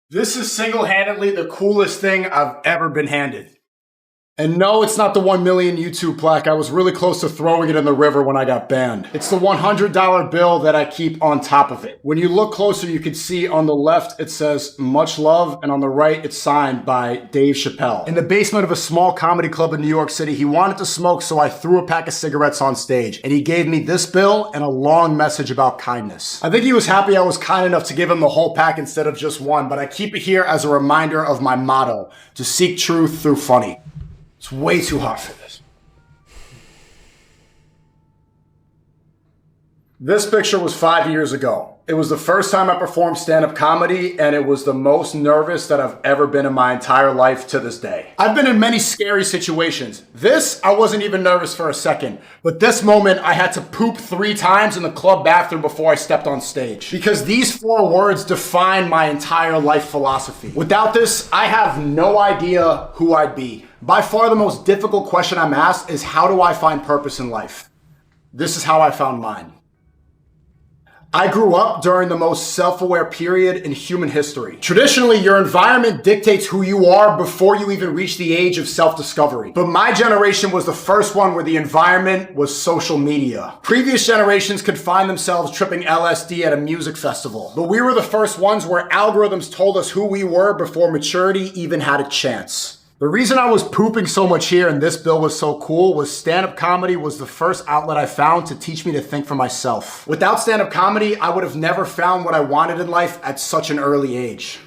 This is single-handedly the coolest thing I've ever been handed. And no, it's not the 1 million YouTube plaque. I was really close to throwing it in the river when I got banned. It's the $100 bill that I keep on top of it. When you look closer, you can see on the left, it says much love, and on the right, it's signed by Dave Chappelle. In the basement of a small comedy club in New York City, he wanted to smoke, so I threw a pack of cigarettes on stage, and he gave me this bill and a long message about kindness. I think he was happy I was kind enough to give him the whole pack instead of just one, but I keep it here as a reminder of my motto, to seek truth through funny. It's way too hot for this. This picture was 5 years ago. It was the first time I performed stand-up comedy, and it was the most nervous that I've ever been in my entire life to this day. I've been in many scary situations. This, I wasn't even nervous for a second. But this moment, I had to poop 3 times in the club bathroom before I stepped on stage. Because these 4 words define my entire life philosophy. Without this, I have no idea who I'd be. By far the most difficult question I'm asked is, how do I find purpose in life? This is how I found mine. I grew up during the most self-aware period in human history. Traditionally, your environment dictates who you are before you even reach the age of self-discovery. But my generation was the first one where the environment was social media. Previous generations could find themselves tripping LSD at a music festival. But we were the first ones where algorithms told us who we were before maturity even had a chance. The reason I was pooping so much here and this bill was so cool was stand-up comedy was the first outlet I found to teach me to think for myself. Without stand-up comedy, I would have never found what I wanted in life at such an early age.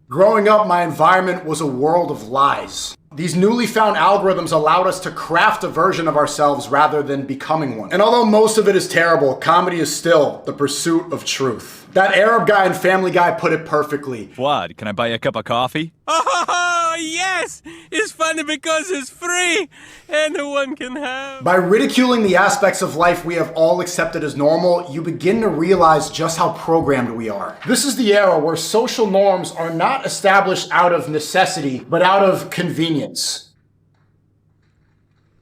Growing up, my environment was a world of lies. These newly found algorithms allowed us to craft a version of ourselves rather than becoming one. And although most of it is terrible, comedy is still the pursuit of truth. That Arab guy in Family Guy put it perfectly. What? Can I buy you a cup of coffee? Oh, yes! It's funny because it's free! Anyone can have. By ridiculing the aspects of life we have all accepted as normal, you begin to realize just how programmed we are. This is the era where social norms are not established out of necessity, but out of convenience.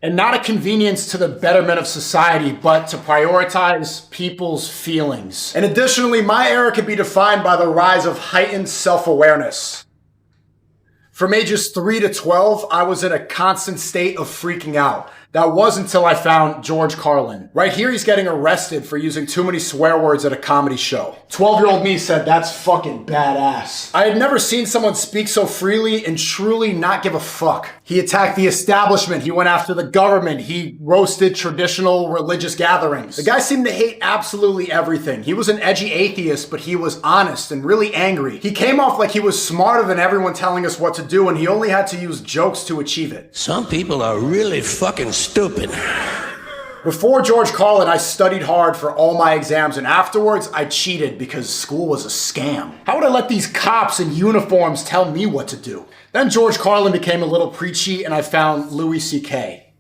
And not a convenience to the betterment of society, but to prioritize people's feelings. And additionally, my era can be defined by the rise of heightened self-awareness. From ages 3 to 12, I was in a constant state of freaking out. That was until I found George Carlin. Right here, he's getting arrested for using too many swear words at a comedy show. 12-year-old me said, "That's fucking badass." I had never seen someone speak so freely and truly not give a fuck. He attacked the establishment. He went after the government. He roasted traditional religious gatherings. The guy seemed to hate absolutely everything. He was an edgy atheist, but he was honest and really angry. He came off like he was smarter than everyone telling us what to do, and he only had to use jokes to achieve it. Some people are really fucking stupid. Before George Carlin, I studied hard for all my exams, and afterwards, I cheated because school was a scam. How would I let these cops in uniforms tell me what to do? Then George Carlin became a little preachy, and I found Louis C.K.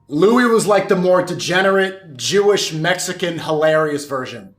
Louis was like the more degenerate, Jewish, Mexican, hilarious version.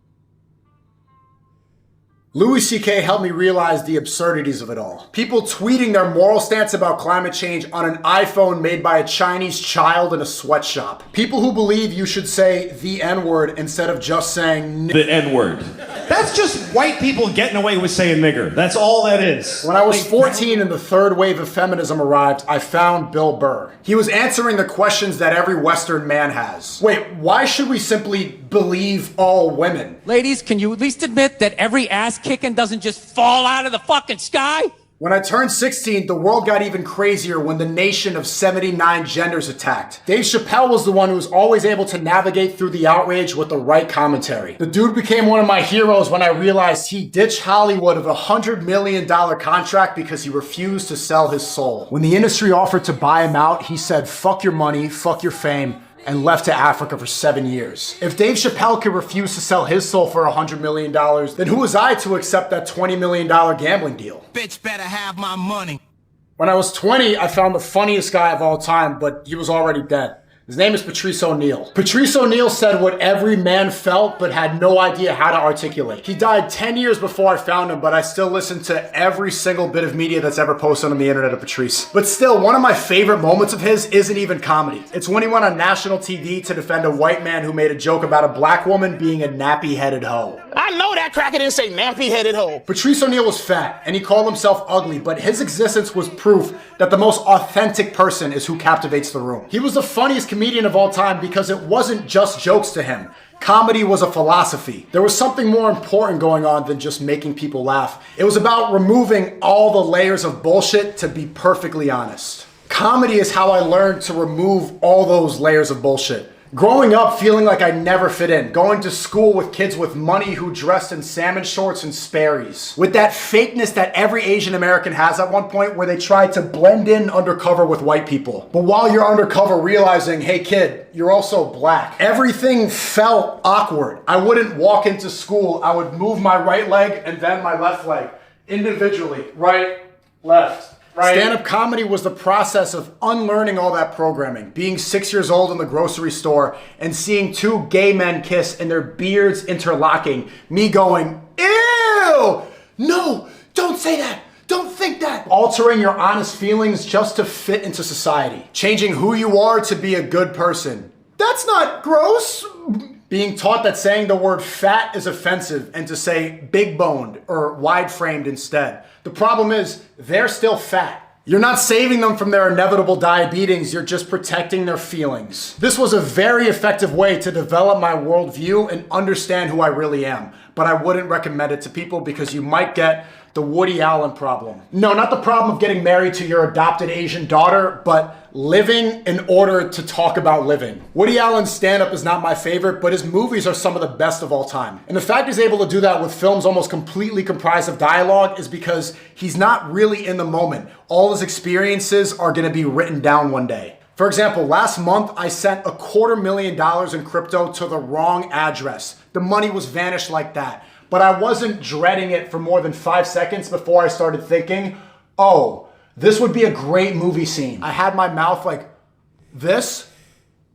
Louis C.K. helped me realize the absurdities of it all. People tweeting their moral stance about climate change on an iPhone made by a Chinese child in a sweatshop. People who believe you should say the N-word instead of just saying the N-word. That's just white people getting away with saying nigger. That's all that is. When I was 14 and the third wave of feminism arrived, I found Bill Burr. He was answering the questions that every Western man has. Wait, why should we simply believe all women? Ladies, can you at least admit that every ass kicking doesn't just fall out of the fucking sky? When I turned 16, the world got even crazier when the nation of 79 genders attacked. Dave Chappelle was the one who was always able to navigate through the outrage with the right commentary. The dude became one of my heroes when I realized he ditched Hollywood of a $100 million contract because he refused to sell his soul. When the industry offered to buy him out, he said, "Fuck your money, fuck your fame," and left to Africa for 7 years. If Dave Chappelle could refuse to sell his soul for $100 million, then who was I to accept that $20 million gambling deal? Bitch better have my money. When I was 20, I found the funniest guy of all time, but he was already dead. His name is Patrice O'Neal. Patrice O'Neal said what every man felt but had no idea how to articulate. He died 10 years before I found him, but I still listen to every single bit of media that's ever posted on the internet of Patrice. But still, one of my favorite moments of his isn't even comedy. It's when he went on national TV to defend a white man who made a joke about a black woman being a nappy-headed hoe. I know that cracker didn't say nappy-headed hoe. Patrice O'Neal was fat, and he called himself ugly, but his existence was proof that the most authentic person is who captivates the room. He was the funniest comedian of all time because it wasn't just jokes to him. Comedy was a philosophy. There was something more important going on than just making people laugh. It was about removing all the layers of bullshit to be perfectly honest. Comedy is how I learned to remove all those layers of bullshit. Growing up feeling like I never fit in, going to school with kids with money who dressed in salmon shorts and Sperry's, with that fakeness that every Asian American has at one point where they try to blend in undercover with white people. But while you're undercover realizing, hey kid, you're also black. Everything felt awkward. I wouldn't walk into school, I would move my right leg and then my left leg individually, right, left. Right. Stand-up comedy was the process of unlearning all that programming, being 6 years old in the grocery store and seeing two gay men kiss and their beards interlocking, me going, ew, no, don't say that, don't think that. Altering your honest feelings just to fit into society, changing who you are to be a good person. That's not gross. Being taught that saying the word fat is offensive and to say big boned or wide framed instead. The problem is they're still fat. You're not saving them from their inevitable diabetes, you're just protecting their feelings. This was a very effective way to develop my worldview and understand who I really am. But I wouldn't recommend it to people because you might get the Woody Allen problem. No, not the problem of getting married to your adopted Asian daughter, but living in order to talk about living. Woody Allen's stand-up is not my favorite, but his movies are some of the best of all time. And the fact he's able to do that with films almost completely comprised of dialogue is because he's not really in the moment. All his experiences are gonna be written down one day. For example, last month I sent $250,000 in crypto to the wrong address. The money was vanished like that. But I wasn't dreading it for more than 5 seconds before I started thinking, oh, this would be a great movie scene. I had my mouth like this,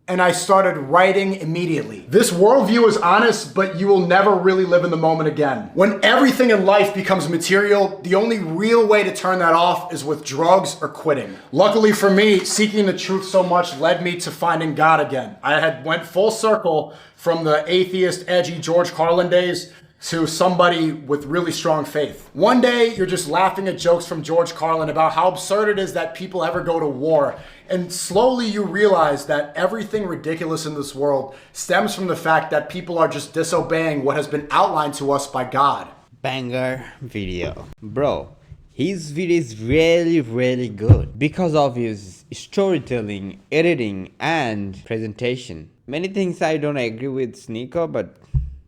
and I started writing immediately. This worldview is honest, but you will never really live in the moment again. When everything in life becomes material, the only real way to turn that off is with drugs or quitting. Luckily for me, seeking the truth so much led me to finding God again. I had went full circle from the atheist, edgy George Carlin days to somebody with really strong faith. One day, you're just laughing at jokes from George Carlin about how absurd it is that people ever go to war. And slowly you realize that everything ridiculous in this world stems from the fact that people are just disobeying what has been outlined to us by God. Banger video. Bro, his video is really good because of his storytelling, editing, and presentation. Many things I don't agree with SNEAKO, but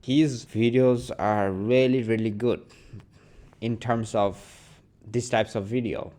his videos are really good in terms of these types of video.